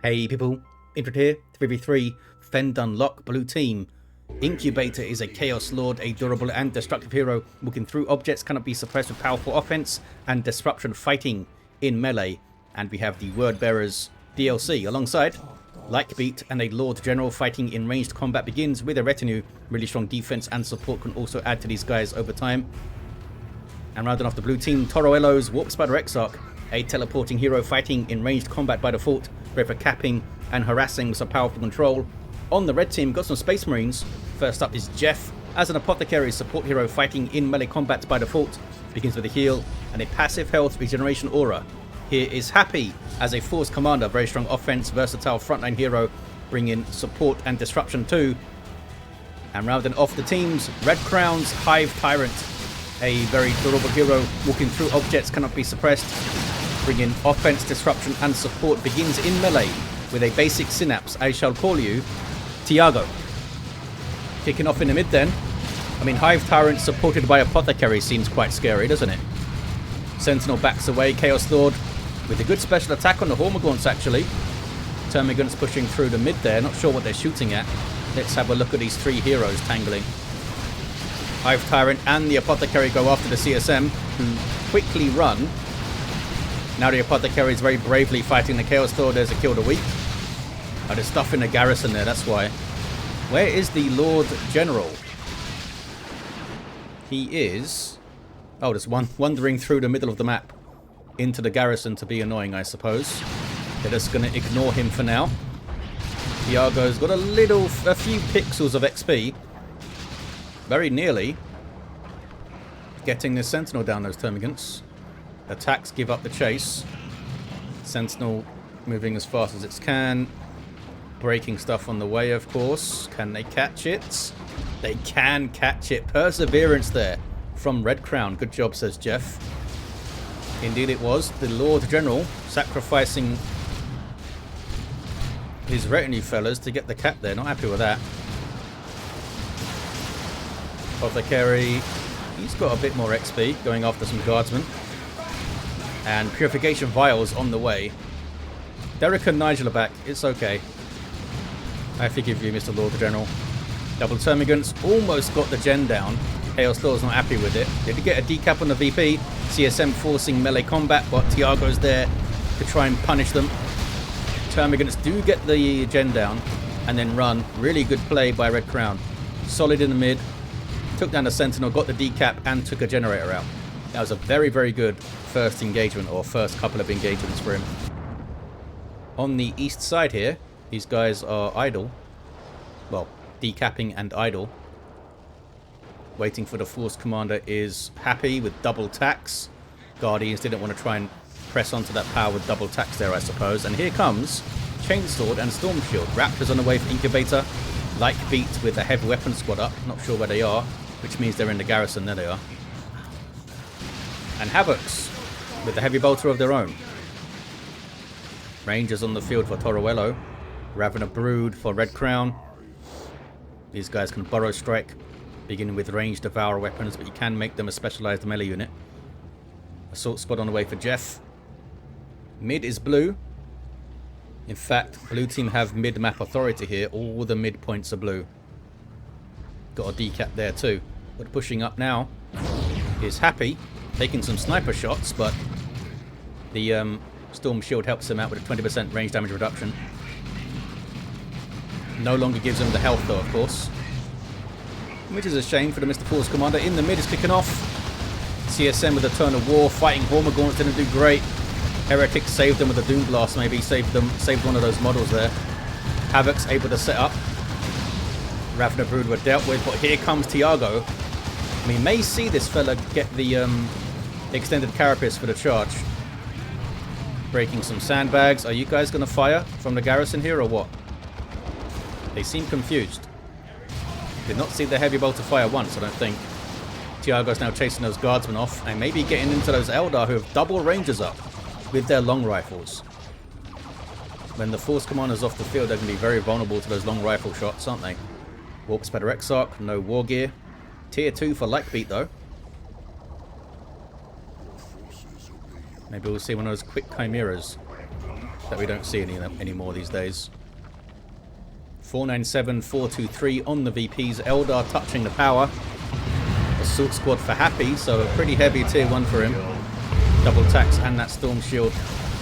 Hey people, Intro here, 3v3, Fend Unlock, blue team. Incubator is a Chaos Lord, a durable and destructive hero. Walking through objects cannot be suppressed with powerful offense and disruption fighting in melee. And we have the Word Bearers DLC alongside Likebeat and a Lord General. Fighting in ranged combat begins with a retinue. Really strong defense and support can also add to these guys over time. And rounding off the blue team, Toruello's Warpr Exarch, a teleporting hero fighting in ranged combat by default, great for capping and harassing with some powerful control. On the red team, got some Space Marines. First up is Jeff, as an Apothecary support hero fighting in melee combat by default. Begins with a heal and a passive health regeneration aura. Here is Happy, as a Force Commander, very strong offense, versatile frontline hero, bringing support and disruption too. And rounding off the teams, Red Crown's Hive Tyrant, a very durable hero, walking through objects cannot be suppressed, bringing offense, disruption and support. Begins in melee with a basic synapse. I shall call you Tiago. Kicking off in the mid then. I mean, Hive Tyrant supported by Apothecary seems quite scary, doesn't it? Sentinel backs away. Chaos Lord with a good special attack on the Hormagaunts actually. Termagants pushing through the mid there. Not sure what they're shooting at. Let's have a look at these three heroes tangling. Hive Tyrant and the Apothecary go after the CSM, who quickly run. Now the Apothecary is very bravely fighting the Chaos Lord. There's a kill to weak. Oh, there's stuff in the garrison there, that's why. Where is the Lord General? He is... oh, just wandering through the middle of the map into the garrison to be annoying, I suppose. They're just going to ignore him for now. Tiago's got a few pixels of XP. Very nearly getting the Sentinel down, those Termagants. Attacks give up the chase. Sentinel moving as fast as it can. Breaking stuff on the way, of course. Can they catch it? They can catch it. Perseverance there from Red Crown. Good job, says Jeff. Indeed it was. The Lord General sacrificing his retinue fellas to get the cap there. Not happy with that. Apothecary, he's got a bit more XP going after some guardsmen. And Purification Vials on the way. Derek and Nigel are back. It's okay. I forgive you, Mr. Lord General. Double Termagants almost got the gen down. Chaos Lord's not happy with it. Did he get a decap on the VP? CSM forcing melee combat, but Tiago's there to try and punish them. Termagants do get the gen down and then run. Really good play by Red Crown. Solid in the mid. Took down the Sentinel, got the decap and took a generator out. That was a very, very good first engagement, or first couple of engagements for him. On the east side here, these guys are idle. Well, decapping and idle. Waiting for the Force Commander is Happy with double tax. Guardians didn't want to try and press onto that power with double tax there, I suppose. And here comes Chainsword and Storm Shield. Raptors on the way for Incubator. Likebeat with a heavy weapon squad up. Not sure where they are, which means they're in the garrison. There they are. And Havocs with the heavy bolter of their own. Rangers on the field for Toruello. Ravener Brood for Red Crown. These guys can burrow strike, beginning with ranged Devourer weapons, but you can make them a specialized melee unit. Assault squad on the way for Jeff. Mid is blue. In fact, blue team have mid-map authority here. All the mid points are blue. Got a decap there too. But pushing up now is Happy. Taking some sniper shots, but the Storm Shield helps him out with a 20% range damage reduction. No longer gives him the health though, of course. Which is a shame for the Mr. Force Commander. In the mid is kicking off. CSM with a turn of war. Fighting Hormagaunts didn't do great. Heretics saved them with a Doom Blast, maybe. Saved one of those models there. Havoc's able to set up. Ravener Brood were dealt with, but here comes Tiago. We may see this fella get the extended carapace for the charge. Breaking some sandbags. Are you guys going to fire from the garrison here or what? They seem confused. Did not see the heavy bolter fire once, I don't think. Tiago's now chasing those guardsmen off and maybe getting into those Eldar who have double rangers up with their long rifles. When the Force Commander's off the field, they're going to be very vulnerable to those long rifle shots, aren't they? Warpr Exarch, no war gear. Tier 2 for Likebeat though. Maybe we'll see one of those quick chimeras. that we don't see any more these days. 497, 423 on the VPs. Eldar touching the power. Assault squad for Happy, so a pretty heavy tier 1 for him. Double tax and that storm shield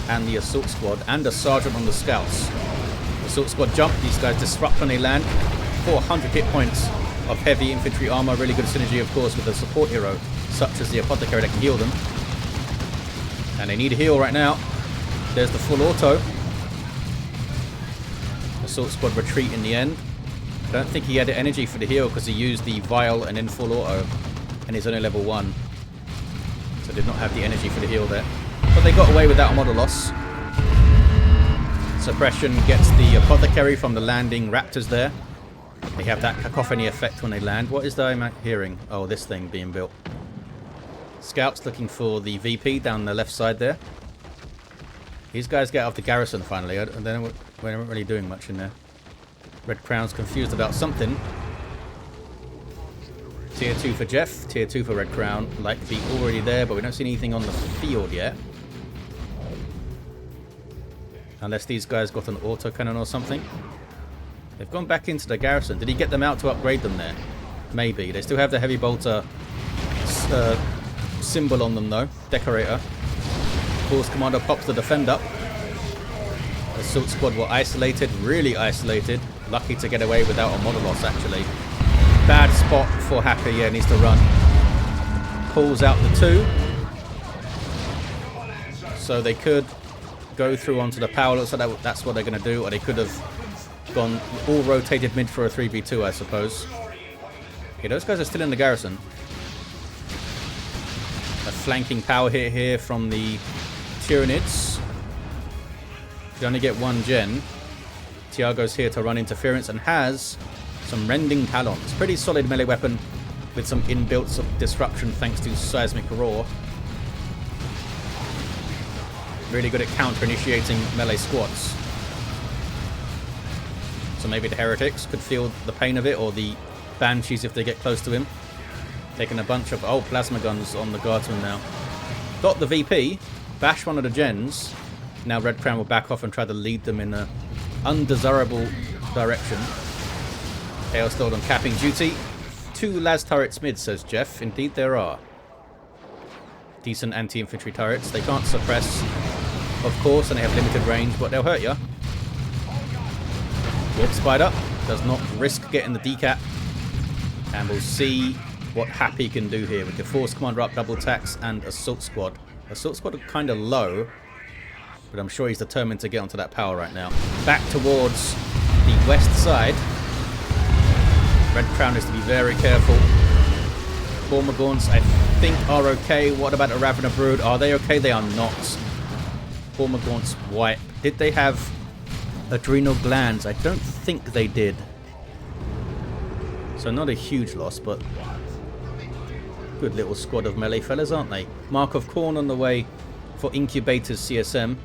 and the assault squad and a sergeant on the scouts. Assault squad jump, these guys disrupt when they land. 400 hit points of heavy infantry armor, really good synergy of course with a support hero such as the Apothecary that can heal them. And they need a heal right now. There's the full auto. Assault squad retreat in the end. I don't think he had the energy for the heal because he used the vial and then full auto. And he's only level 1. So did not have the energy for the heal there. But they got away without a model loss. Suppression gets the Apothecary from the landing raptors there. They have that cacophony effect when they land. What is that I'm hearing? Oh, this thing being built. Scouts looking for the VP down the left side there. These guys get off the garrison finally. They weren't really doing much in there. Red Crown's confused about something. Tier 2 for Jeff. Tier 2 for Red Crown. Likebeat already there, but we don't see anything on the field yet. Unless these guys got an autocannon or something. They've gone back into the garrison. Did he get them out to upgrade them there? Maybe. They still have the heavy bolter symbol on them though. Decorator. Force Commander pops the defender. Assault squad were isolated. Really isolated. Lucky to get away without a model loss actually. Bad spot for Happy. Yeah, needs to run. Pulls out the 2. So they could go through onto the power. Looks like that's what they're going to do. Or they could have gone all rotated mid for a 3v2, I suppose. Okay, those guys are still in the garrison. A flanking power hit here from the Tyranids. You only get 1 gen. Tiago's here to run interference and has some rending talons. Pretty solid melee weapon with some inbuilt disruption thanks to seismic roar. Really good at counter-initiating melee squads. So maybe the heretics could feel the pain of it, or the banshees if they get close to him. Taking a bunch of plasma guns on the guardsman now. Got the VP, bash one of the gens. Now Red Crown will back off and try to lead them in an undesirable direction. Chaos Lord on capping duty. 2 las turrets mid, says Jeff. Indeed there are. Decent anti-infantry turrets. They can't suppress, of course, and they have limited range, but they'll hurt you. Warp Spider does not risk getting the decap. And we'll see what Happy can do here with the Force Commander up, double tax, and Assault Squad. Assault Squad are kind of low, but I'm sure he's determined to get onto that power right now. Back towards the west side. Red Crown is to be very careful. Gormagorns, I think, are okay. What about the Ravener Brood? Are they okay? They are not. Gormagorns wipe. Did they have adrenal glands? I don't think they did. So not a huge loss, but good little squad of melee fellas, aren't they? Mark of Corn on the way for Incubator's CSM.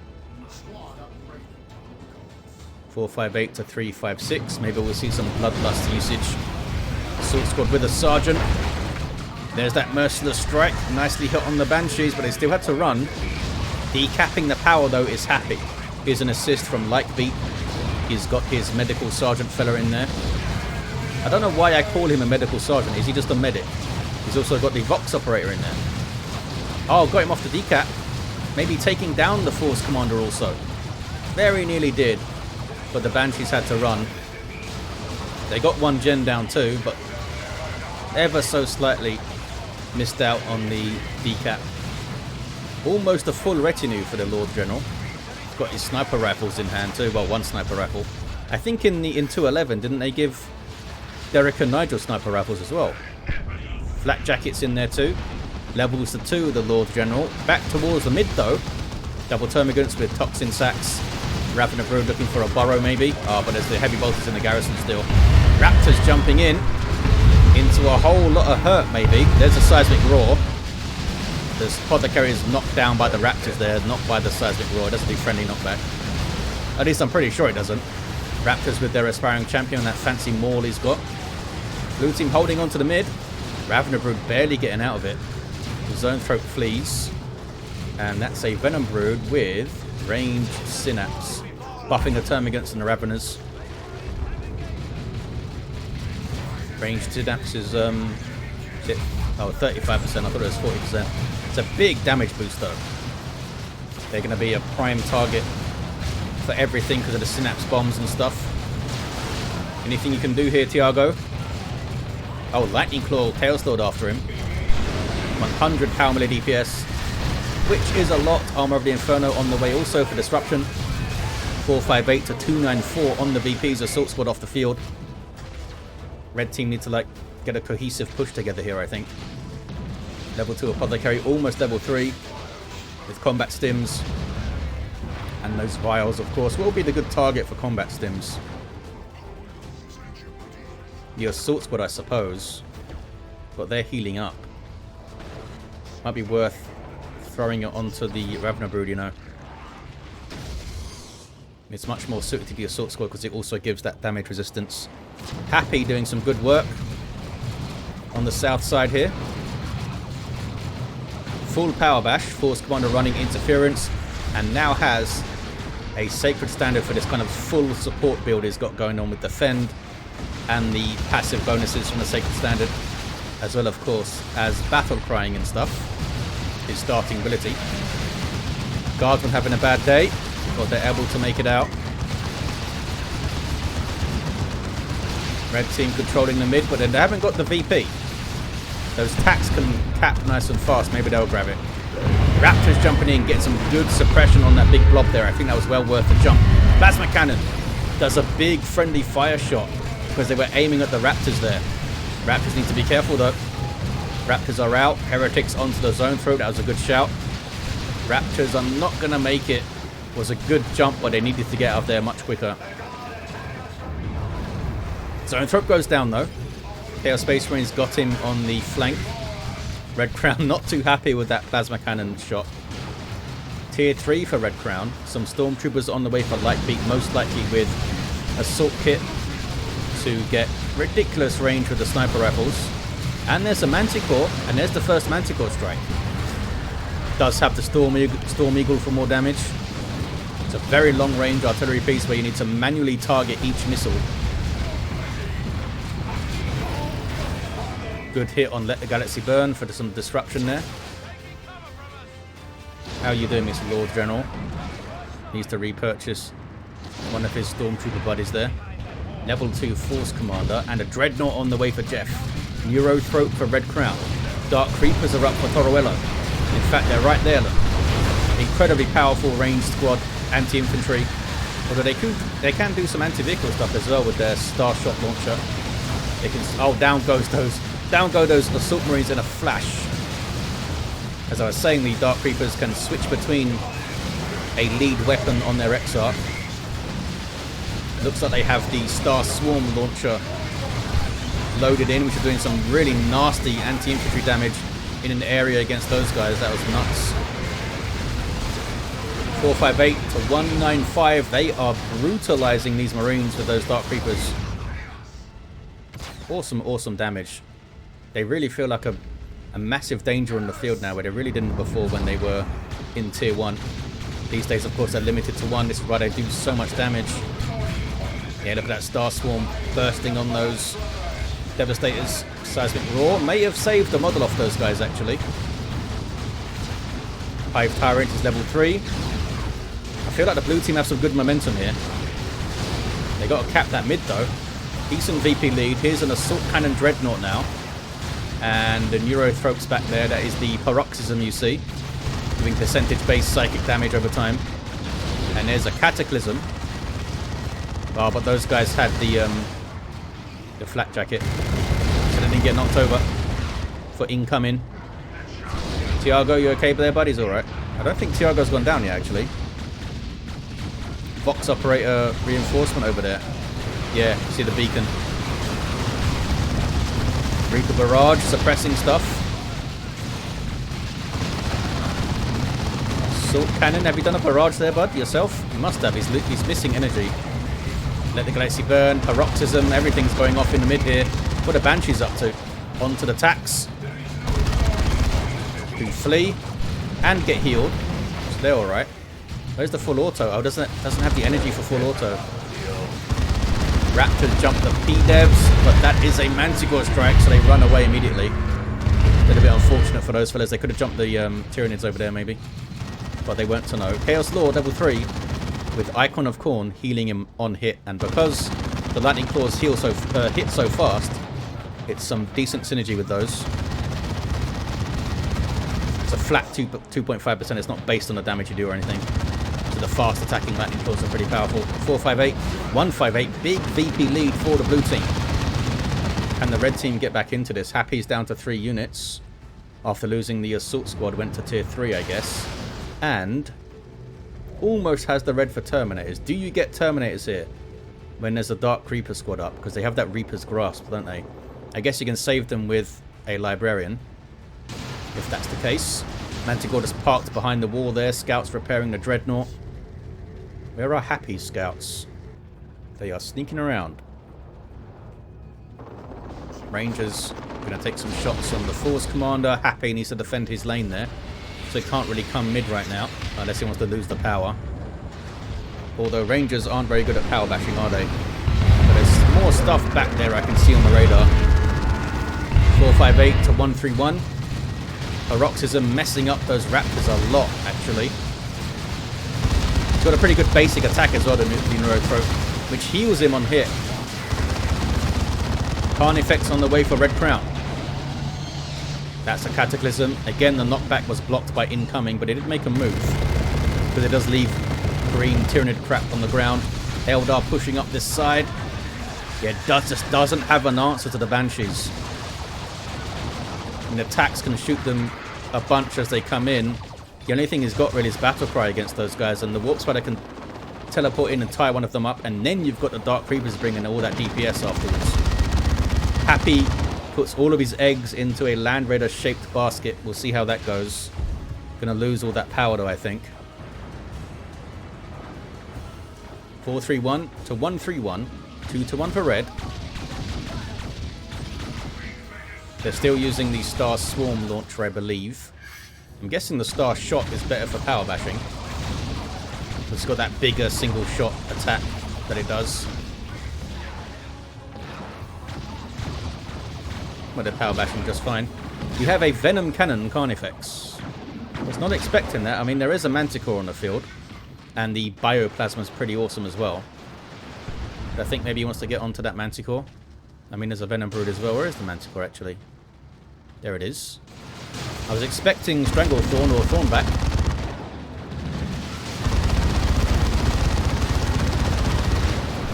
458 to 356. Maybe we'll see some bloodlust usage. Assault squad with a sergeant. There's that merciless strike. Nicely hit on the banshees, but they still had to run. Decapping the power though is Happy. Here's an assist from Likebeat. He's got his medical sergeant fella in there. I don't know why I call him a medical sergeant. Is he just a medic? He's also got the Vox operator in there. Oh, got him off the decap. Maybe taking down the Force Commander also. Very nearly did. But the Banshees had to run. They got 1 gen down too, but ever so slightly missed out on the decap. Almost a full retinue for the Lord General. He's got his sniper rifles in hand too. Well, 1 sniper rifle. I think in 211, didn't they give Derek and Nigel sniper rifles as well? Flak jackets in there too. Levels to 2, the Lord General. Back towards the mid though. Double termagants with toxin sacks. Ravener Brood looking for a burrow maybe. Oh, but there's the heavy bolters in the garrison still. Raptors jumping in. Into a whole lot of hurt maybe. There's a seismic roar. The Apothecary is knocked down by the Raptors there, not by the seismic roar. It doesn't do friendly knockback. At least I'm pretty sure it doesn't. Raptors with their aspiring champion, that fancy maul he's got. Blue team holding on to the mid. Ravener Brood barely getting out of it. The Zone Throat flees. And that's a Venom Brood with Ranged Synapse. Buffing the Termagants and the Raveners. Ranged Synapse is, 35%. I thought it was 40%. It's a big damage boost, though. They're going to be a prime target for everything because of the Synapse bombs and stuff. Anything you can do here, Tiago? Oh, Lightning Claw, Chaos Lord after him. 100 power melee DPS, which is a lot. Armor of the Inferno on the way also for disruption. 458 to 294 on the VP's Assault Squad off the field. Red team need to like get a cohesive push together here, I think. Level 2 Apothecary, almost level 3 with combat stims. And those vials, of course, will be the good target for combat stims. The Assault Squad, I suppose. But they're healing up. Might be worth throwing it onto the Ravener Brood, you know. It's much more suited to the Assault Squad because it also gives that damage resistance. Happy doing some good work on the south side here. Full Power Bash, Force Commander running interference, and now has a Sacred Standard for this kind of full support build he's got going on with Defend and the passive bonuses from the Sacred Standard, as well, of course, as Battle Crying and stuff, his starting ability. Guardsmen having a bad day, but they're able to make it out. Red team controlling the mid, but then they haven't got the VP. Those attacks can tap nice and fast. Maybe they'll grab it. Raptors jumping in, getting some good suppression on that big blob there. I think that was well worth the jump. Plasma Cannon does a big friendly fire shot because they were aiming at the Raptors there. Raptors need to be careful though. Raptors are out. Heretics onto the Zone Throat. That was a good shout. Raptors are not going to make it. Was a good jump, but they needed to get out of there much quicker. Zone Throat goes down though. Chaos Space Marines got him on the flank. Red Crown not too happy with that Plasma Cannon shot. Tier 3 for Red Crown. Some Stormtroopers on the way for Likebeat, most likely with Assault Kit to get ridiculous range with the Sniper Rifles. And there's a Manticore, and there's the first Manticore strike. Does have the Storm Eagle for more damage. It's a very long range artillery piece where you need to manually target each missile. Good hit on Let the Galaxy Burn for some disruption there. How are you doing, Mr. Lord General? Needs to repurchase one of his Stormtrooper buddies there. Level 2 Force Commander and a Dreadnought on the way for Jeff. Neuro Throat for Red Crown. Dark Creepers are up for Toruello. In fact, they're right there, look. Incredibly powerful ranged squad, anti-infantry. Although they can do some anti-vehicle stuff as well with their Starshot launcher. They can, oh, down go those Assault Marines in a flash. As I was saying, the Dark Creepers can switch between a lead weapon on their Exarch. Looks like they have the Star Swarm launcher loaded in, which is doing some really nasty anti-infantry damage in an area against those guys. That was nuts. 458 to 195. They are brutalizing these Marines with those Dark Creepers. Awesome, awesome damage. They really feel like a massive danger on the field now, where they really didn't before when they were in Tier 1. These days, of course, they're limited to 1. This is why they do so much damage. Yeah, look at that Star Swarm bursting on those Devastators. Seismic Roar may have saved the model off those guys, actually. Hive Tyrant is level 3. I feel like the blue team have some good momentum here. They got to cap that mid, though. Decent VP lead. Here's an Assault Cannon Dreadnought now. And the Neuro Throat's back there. That is the Paroxysm you see. Doing percentage-based psychic damage over time. And there's a Cataclysm. Oh, but those guys had the flak jacket. So they didn't get knocked over for incoming. Tiago, you okay there, buddy? He's alright. I don't think Tiago's gone down yet, actually. Vox Operator reinforcement over there. Yeah, see the beacon. Reaper Barrage, suppressing stuff. Assault Cannon, have you done a barrage there, bud, yourself? You must have, he's missing energy. Let the Galaxy Burn, Paroxysm, everything's going off in the mid here. What are Banshees up to? Onto the tax. Who flee and get healed. So they're alright. Where's the full auto? Oh, doesn't have the energy for full auto. Raptors jump the P-Devs, but that is a Manticore strike, so they run away immediately. A little bit unfortunate for those fellas. They could have jumped the Tyranids over there, maybe. But they weren't to know. Chaos Lord, level 3, with Icon of Khorne healing him on hit. And because the Lightning Claws hit so fast, it's some decent synergy with those. It's a flat 2.5%. It's not based on the damage you do or anything. So the fast attacking Lightning Claws are pretty powerful. 458, 158, big VP lead for the blue team. Can the red team get back into this? Happy's down to 3 units after losing the assault squad. Went to tier 3, I guess. And almost has the red for Terminators. Do you get Terminators here when there's a Dark Reaper squad up? Because they have that Reaper's Grasp, don't they? I guess you can save them with a Librarian, if that's the case. Manticore just parked behind the wall there. Scouts repairing the Dreadnought. Where are Happy's scouts? They are sneaking around. Rangers going to take some shots on the Force Commander. Happy needs to defend his lane there. So he can't really come mid right now, unless he wants to lose the power. Although Rangers aren't very good at power bashing, are they? But there's more stuff back there I can see on the radar. 458 to 131. Paroxysm messing up those Raptors a lot, actually. He's got a pretty good basic attack as well, the Neurothroat, which heals him on hit. Carnifex on the way for Red Crown. That's a Cataclysm. Again, the knockback was blocked by incoming, but it did make a move. Because it does leave green Tyranid crap on the ground. Eldar pushing up this side. Yeah, it just doesn't have an answer to the Banshees. And the attacks can shoot them a bunch as they come in. The only thing he's got really is Battle Cry against those guys, and the Warp Spider can teleport in and tie one of them up, and then you've got the Dark Reapers bringing all that DPS afterwards. Happy puts all of his eggs into a Land Raider shaped basket. We'll see how that goes. Gonna lose all that power though, I think. 431 to 131. 2 to 1 for red. They're still using the Star Swarm launcher, I believe. I'm guessing the Star Shot is better for power bashing. It's got that bigger single shot attack that it does. Well, they're power bashing just fine. You have a Venom Cannon Carnifex. I was not expecting that. I mean, there is a Manticore on the field. And the Bioplasma's pretty awesome as well. But I think maybe he wants to get onto that Manticore. I mean, there's a Venom Brood as well. Where is the Manticore, actually? There it is. I was expecting Stranglethorn or Thornback.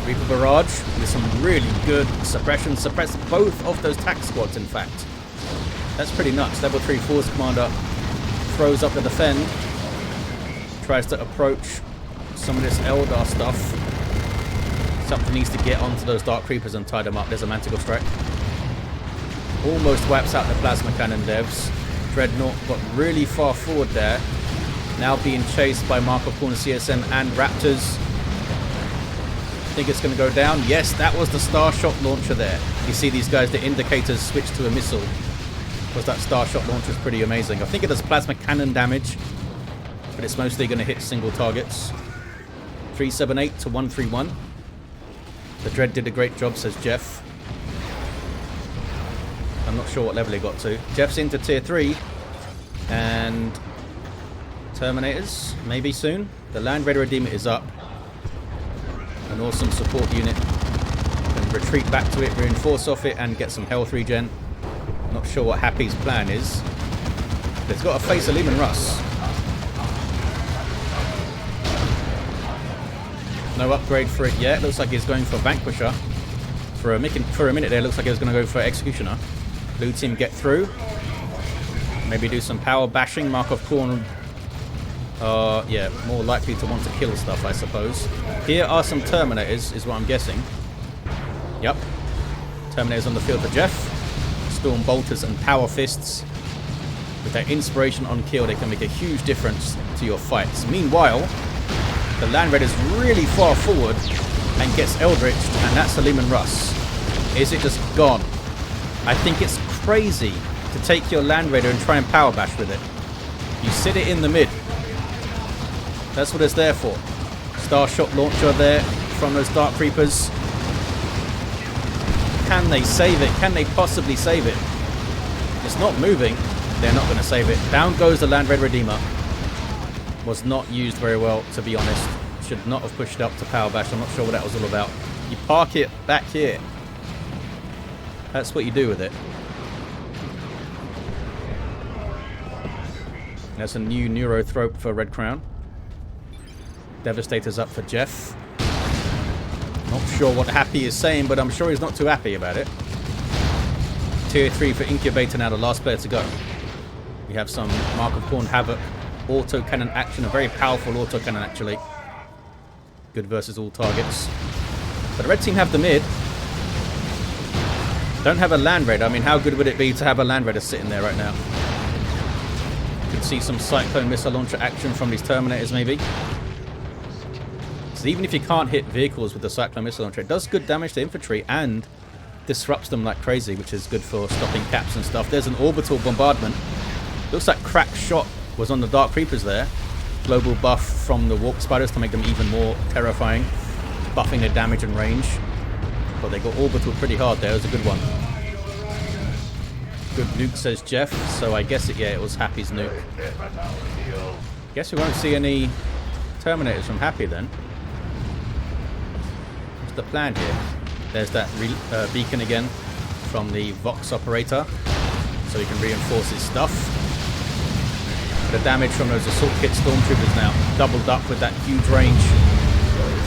Reaper Barrage with some really good suppression. Suppress both of those tack squads, in fact. That's pretty nuts. Level 3 Force Commander throws up the defend. Tries to approach some of this Eldar stuff. Something needs to get onto those Dark Creepers and tie them up. There's a Manticore strike. Almost wipes out the Plasma Cannon devs. Dreadnought got really far forward there. Now being chased by Mark of Khorne CSM and Raptors. Think it's going to go down? Yes, that was the Star Shot launcher there. You see these guys, the indicators switch to a missile. Because that Star Shot launcher is pretty amazing. I think it does Plasma Cannon damage. But it's mostly going to hit single targets. 378 to 131. The Dread did a great job, says Jeff. I'm not sure what level he got to. Jeff's into tier 3. And Terminators, maybe soon. The Land Raider Redeemer is up. An awesome support unit. Can retreat back to it, reinforce off it, and get some health regen. Not sure what Happy's plan is. But it's got to face a Leman Russ. No upgrade for it yet. Looks like he's going for Vanquisher. For a minute there, looks like he was going to go for Executioner. Blue team get through. Maybe do some power bashing. Mark of Khorne. Yeah, more likely to want to kill stuff, I suppose. Here are some Terminators, is what I'm guessing. Yep. Terminators on the field for Jeff. Storm Bolters and Power Fists. With their inspiration on kill, they can make a huge difference to your fights. Meanwhile, the Land Raider's really far forward and gets Eldritched, and that's the Leman Russ. Is it just gone? I think it's crazy to take your Land Raider and try and power bash with it. You sit it in the mid. That's what it's there for. Starshot launcher there from those Dark Creepers. Can they save it? Can they possibly save it? It's not moving. They're not going to save it. Down goes the Land Red Redeemer. Was not used very well, to be honest. Should not have pushed up to Power Bash. I'm not sure what that was all about. You park it back here. That's what you do with it. That's a new Neurothrope for Red Crown. Devastator's up for Jeff. Not sure what Happy is saying, but I'm sure he's not too happy about it. Tier 3 for Incubator now, the last player to go. We have some Mark of Khorne Havoc autocannon action, a very powerful autocannon actually. Good versus all targets. But the red team have the mid. Don't have a Land Raider. I mean, how good would it be to have a Land Raider sitting there right now? You can see some Cyclone Missile Launcher action from these Terminators maybe. So even if you can't hit vehicles with the Cyclone Missile Launcher, it does good damage to infantry and disrupts them like crazy, which is good for stopping caps and stuff. There's an orbital bombardment. Looks like Crack Shot was on the Dark Creepers there. Global buff from the Warp Spiders to make them even more terrifying. Buffing their damage and range. But they got orbital pretty hard there. It was a good one. Good nuke, says Jeff. So I guess it was Happy's nuke. Guess we won't see any Terminators from Happy then. What's the plan here? There's that beacon again from the Vox operator. So he can reinforce his stuff. The damage from those Assault Kit Stormtroopers now doubled up with that huge range.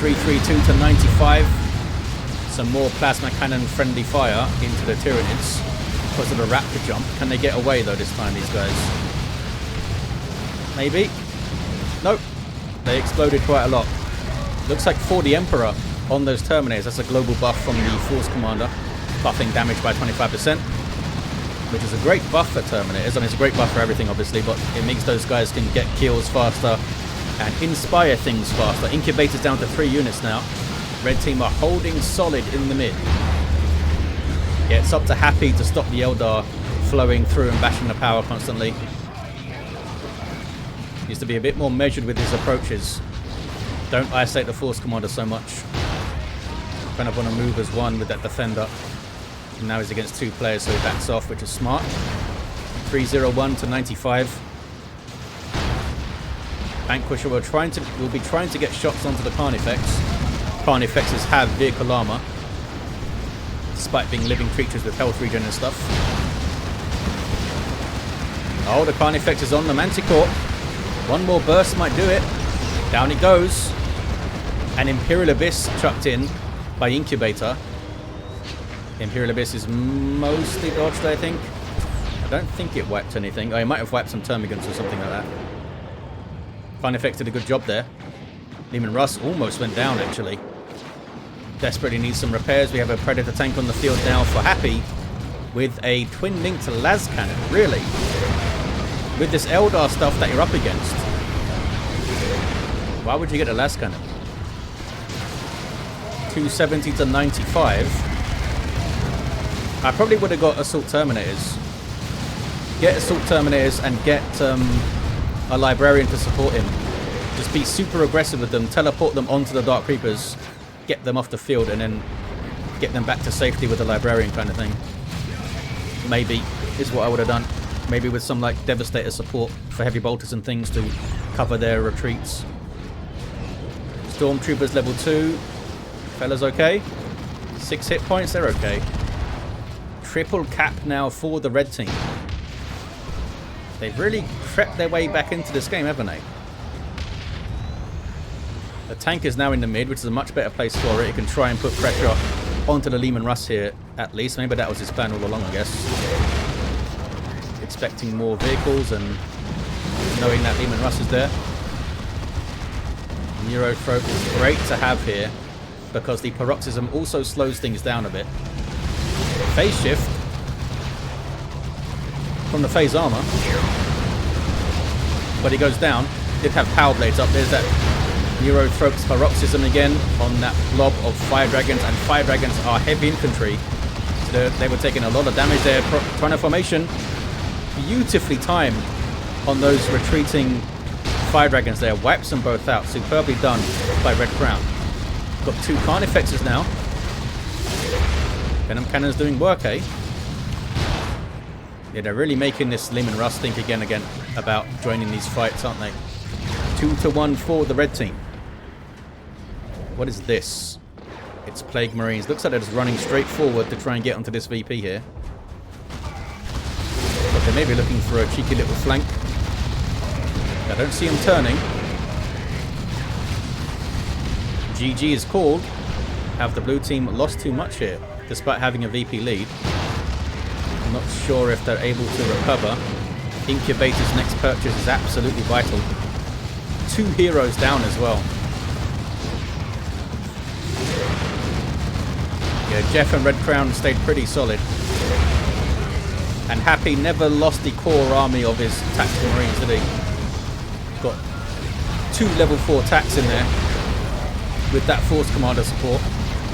332 to 95. Some more plasma cannon friendly fire into the Tyranids because of the Raptor jump. Can they get away though this time, these guys? Maybe. Nope. They exploded quite a lot. Looks like for the Emperor on those Terminators. That's a global buff from the Force Commander. Buffing damage by 25%. Which is a great buff for Terminators. I mean, it's a great buff for everything, obviously, but it means those guys can get kills faster and inspire things faster. Incubator's down to 3 units now. Red team are holding solid in the mid. Yeah, it's up to Happy to stop the Eldar flowing through and bashing the power constantly. Needs to be a bit more measured with his approaches. Don't isolate the Force Commander so much. Kind of want to move as one with that Defender. And now he's against 2 players, so he backs off, which is smart. 301 to 95. Vanquisher will be trying to get shots onto the Carnifex. Carnifexes have vehicle armor, despite being living creatures with health regen and stuff. Oh, the Carnifex is on the Manticore. One more burst might do it. Down it goes. An Imperial Abyss chucked in by Incubator. Imperial Abyss is mostly dodged, I think. I don't think it wiped anything. Oh, it might have wiped some Termagants or something like that. Carnifex did a good job there. Leman Russ almost went down, actually. Desperately needs some repairs. We have a Predator tank on the field now for Happy with a twin-linked las cannon. Really? With this Eldar stuff that you're up against. Why would you get a las cannon? 270 to 95. I probably would have got Assault Terminators. Get Assault Terminators and get a Librarian to support him. Just be super aggressive with them, teleport them onto the Dark Creepers, get them off the field, and then get them back to safety with a Librarian kind of thing. Maybe is what I would have done. Maybe with some like Devastator support for heavy bolters and things to cover their retreats. Stormtroopers level 2. Fellas okay? 6 hit points, they're okay. Triple cap now for the red team. They've really crept their way back into this game, haven't they? The tank is now in the mid, which is a much better place for it. It can try and put pressure onto the Leman Russ here, at least. Maybe that was his plan all along, I guess. Expecting more vehicles and knowing that Leman Russ is there. Neurothrope is great to have here because the Paroxysm also slows things down a bit. Phase shift from the phase armor, but he goes down. Did have power blades up. There's that Neurothrope's Paroxysm again on that blob of Fire Dragons, and Fire Dragons are heavy infantry, so they were taking a lot of damage there. Trying formation beautifully timed on those retreating fire dragons there. Wipes them both out. Superbly done by Red Crown. Got 2 Carnifexes now. Venom Cannon's doing work, eh? Yeah, they're really making this Lim and Russ think again about joining these fights, aren't they? 2-1 for the red team. What is this? It's Plague Marines. Looks like they're just running straight forward to try and get onto this VP here. But they may be looking for a cheeky little flank. I don't see them turning. GG is called. Have the blue team lost too much here, despite having a VP lead? I'm not sure if they're able to recover. Incubator's next purchase is absolutely vital. 2 heroes down as well. Yeah, Jeff and Red Crown stayed pretty solid. And Happy never lost the core army of his tactical marines, did he? Got 2 level 4 attacks in there with that Force Commander support.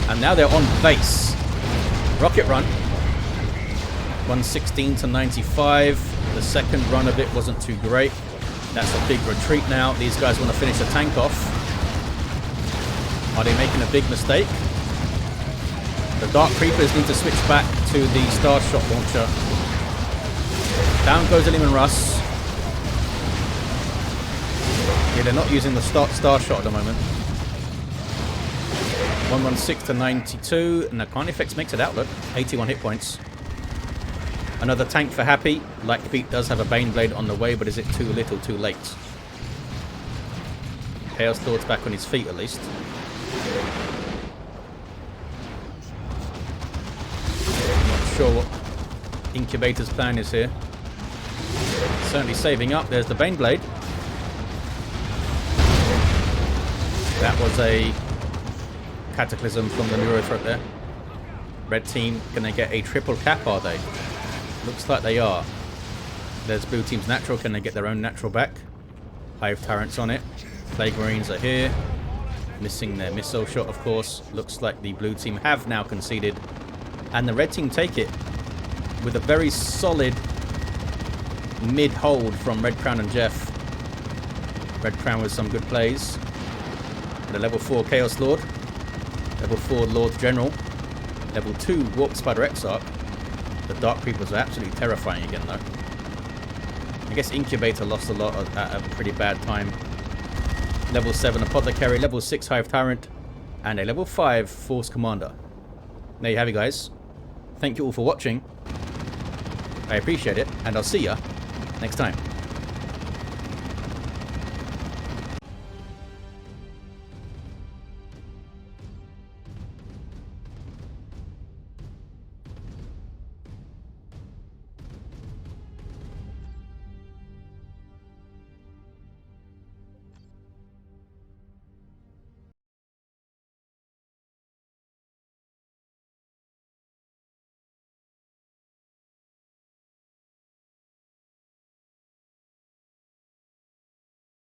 And now they're on base. Rocket run. 116 to 95. The second run of it wasn't too great. That's a big retreat now. These guys want to finish the tank off. Are they making a big mistake? The Dark Creepers need to switch back to the Starshot launcher. Down goes the Lim and Russ. Yeah, they're not using the Starshot at the moment. 116 to 92. And the Carnifex makes it out, look. 81 hit points. Another tank for Happy. Likebeat does have a Baneblade on the way, but is it too little, too late? Chaos Lord's back on his feet, at least. Not sure what Incubator's plan is here. Certainly saving up. There's the Baneblade. That was a Cataclysm from the Neurothreat there. Red team, can they get a triple cap, are they? Looks like they are. There's blue team's natural. Can they get their own natural back? Hive Tyrants on it. Plague Marines are here. Missing their missile shot, of course. Looks like the blue team have now conceded. And the red team take it with a very solid mid-hold from Red Crown and Jeff. Red Crown with some good plays. The level 4 Chaos Lord. Level 4 Lord General. Level 2 Warp Spider Exarch. The Dark Creepers are absolutely terrifying again, though. I guess Incubator lost a lot at a pretty bad time. Level 7 Apothecary, level 6 Hive Tyrant, and a level 5 Force Commander. There you have it, guys. Thank you all for watching. I appreciate it, and I'll see ya next time.